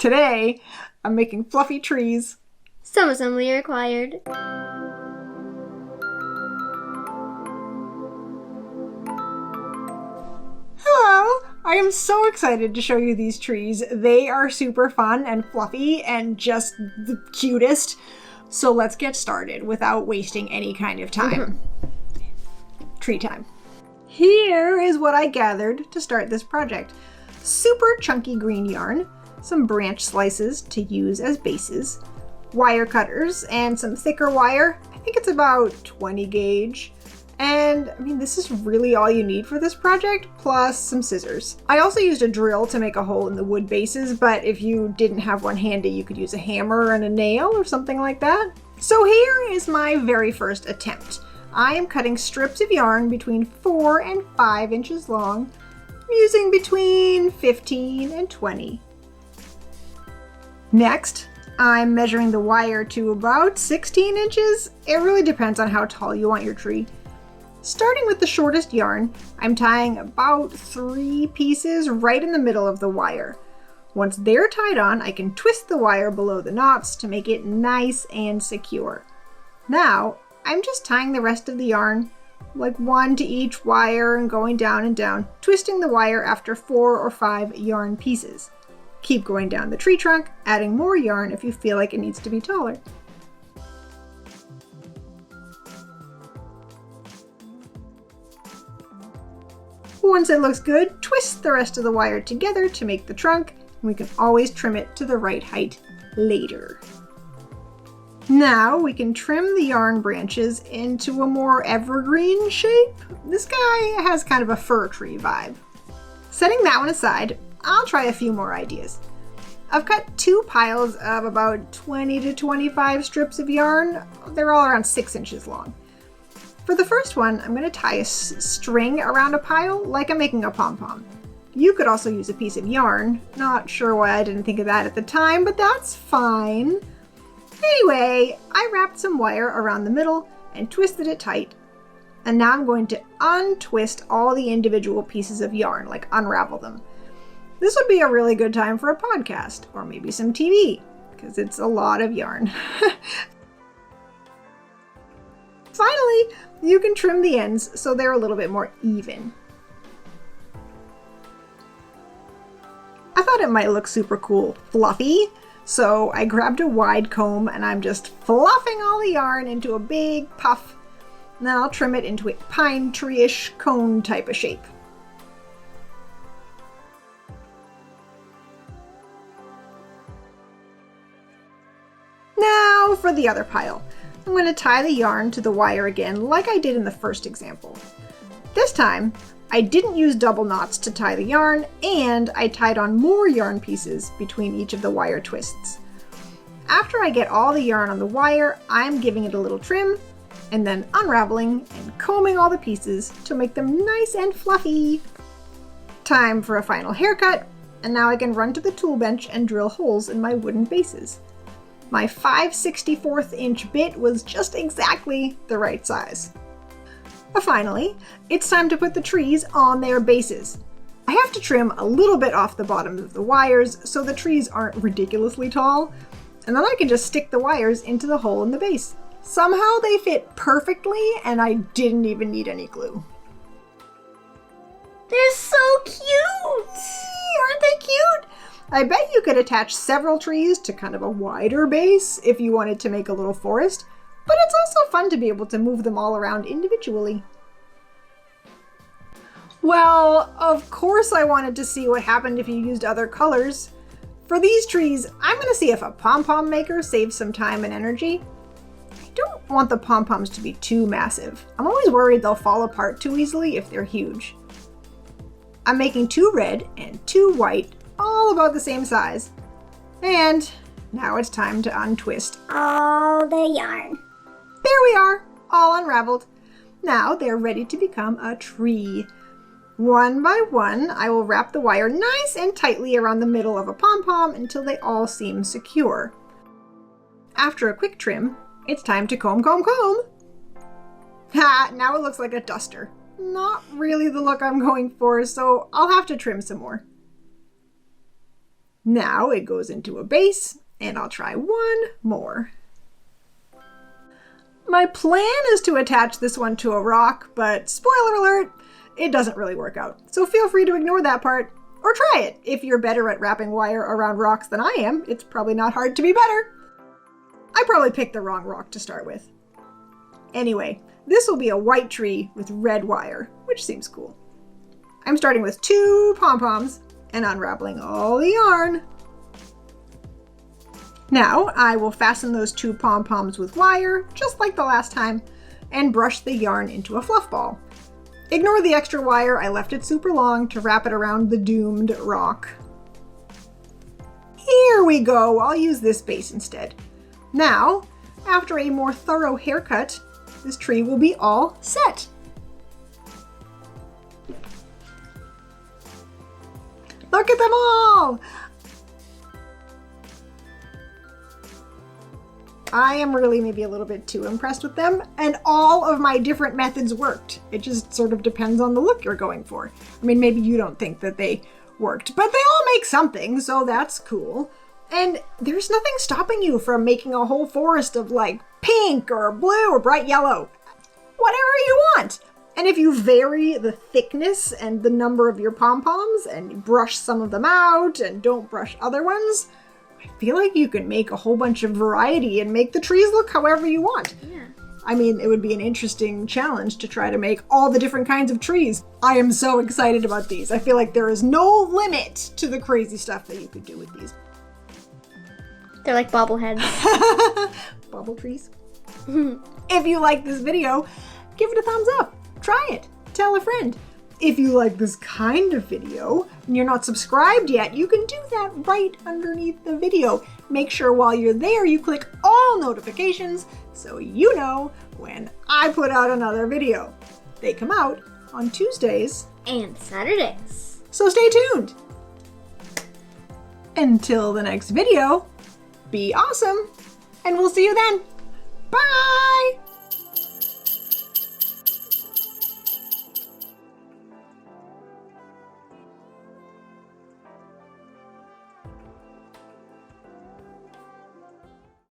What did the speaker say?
Today, I'm making fluffy trees. Some assembly required. Hello! I am so excited to show you these trees. They are super fun and fluffy and just the cutest. So let's get started without wasting any kind of time. Tree time. Here is what I gathered to start this project. Super chunky green yarn, some branch slices to use as bases, wire cutters, and some thicker wire. I think it's about 20 gauge. And I mean, this is really all you need for this project, plus some scissors. I also used a drill to make a hole in the wood bases, but if you didn't have one handy, you could use a hammer and a nail or something like that. So here is my very first attempt. I am cutting strips of yarn between 4 and 5 inches long, using between 15 and 20. Next, I'm measuring the wire to about 16 inches. It really depends on how tall you want your tree. Starting with the shortest yarn, I'm tying about 3 pieces right in the middle of the wire. Once they're tied on, I can twist the wire below the knots to make it nice and secure. Now, I'm just tying the rest of the yarn, like 1 to each wire and going down and down, twisting the wire after 4 or 5 yarn pieces. Keep going down the tree trunk, adding more yarn if you feel like it needs to be taller. Once it looks good, twist the rest of the wire together to make the trunk, and we can always trim it to the right height later. Now we can trim the yarn branches into a more evergreen shape. This guy has kind of a fir tree vibe. Setting that one aside, I'll try a few more ideas. I've cut 2 piles of about 20 to 25 strips of yarn. They're all around 6 inches long. For the first one, I'm going to tie a string around a pile like I'm making a pom-pom. You could also use a piece of yarn. Not sure why I didn't think of that at the time, but that's fine. Anyway, I wrapped some wire around the middle and twisted it tight. And now I'm going to untwist all the individual pieces of yarn, like unravel them. This would be a really good time for a podcast, or maybe some TV, because it's a lot of yarn. Finally, you can trim the ends so they're a little bit more even. I thought it might look super cool, fluffy, so I grabbed a wide comb and I'm just fluffing all the yarn into a big puff. And then I'll trim it into a pine tree-ish cone type of shape. Now for the other pile. I'm going to tie the yarn to the wire again like I did in the first example. This time, I didn't use double knots to tie the yarn, and I tied on more yarn pieces between each of the wire twists. After I get all the yarn on the wire, I'm giving it a little trim, and then unraveling and combing all the pieces to make them nice and fluffy. Time for a final haircut, and now I can run to the tool bench and drill holes in my wooden bases. My 5/64 inch bit was just exactly the right size. Finally, it's time to put the trees on their bases. I have to trim a little bit off the bottoms of the wires so the trees aren't ridiculously tall, and then I can just stick the wires into the hole in the base. Somehow they fit perfectly, and I didn't even need any glue. They're so cute! Aren't they cute? I bet you could attach several trees to kind of a wider base if you wanted to make a little forest, but it's also fun to be able to move them all around individually. Well, of course I wanted to see what happened if you used other colors. For these trees, I'm going to see if a pom-pom maker saves some time and energy. I don't want the pom-poms to be too massive. I'm always worried they'll fall apart too easily if they're huge. I'm making 2 red and 2 white, all about the same size. And now it's time to untwist All the yarn. There we are, all unraveled. Now they're ready to become a tree. One by one, I will wrap the wire nice and tightly around the middle of a pom-pom until they all seem secure. After a quick trim, it's time to comb, comb, comb. Ha! Now it looks like a duster. Not really the look I'm going for, so I'll have to trim some more. Now it goes into a base, and I'll try one more. My plan is to attach this one to a rock, but spoiler alert, it doesn't really work out. So feel free to ignore that part, or try it. If you're better at wrapping wire around rocks than I am, it's probably not hard to be better. I probably picked the wrong rock to start with. Anyway, this will be a white tree with red wire, which seems cool. I'm starting with 2 pom-poms and unraveling all the yarn. Now I will fasten those 2 pom-poms with wire, just like the last time, and brush the yarn into a fluff ball. Ignore the extra wire, I left it super long to wrap it around the doomed rock. Here we go, I'll use this base instead. Now, after a more thorough haircut, this tree will be all set. Look at them all! I am really maybe a little bit too impressed with them, and all of my different methods worked. It just sort of depends on the look you're going for. I mean, maybe you don't think that they worked, but they all make something, so that's cool. And there's nothing stopping you from making a whole forest of like pink or blue or bright yellow. Whatever you want. And if you vary the thickness and the number of your pom-poms and brush some of them out and don't brush other ones, I feel like you can make a whole bunch of variety and make the trees look however you want. Yeah. I mean, it would be an interesting challenge to try to make all the different kinds of trees. I am so excited about these. I feel like there is no limit to the crazy stuff that you could do with these. They're like bobbleheads. Bubble trees. If you like this video, give it a thumbs up. Try it. Tell a friend. If you like this kind of video and you're not subscribed yet, you can do that right underneath the video. Make sure while you're there, you click all notifications so you know when I put out another video. They come out on Tuesdays And Saturdays. so stay tuned. Until the next video, be awesome, and we'll see you then. Bye!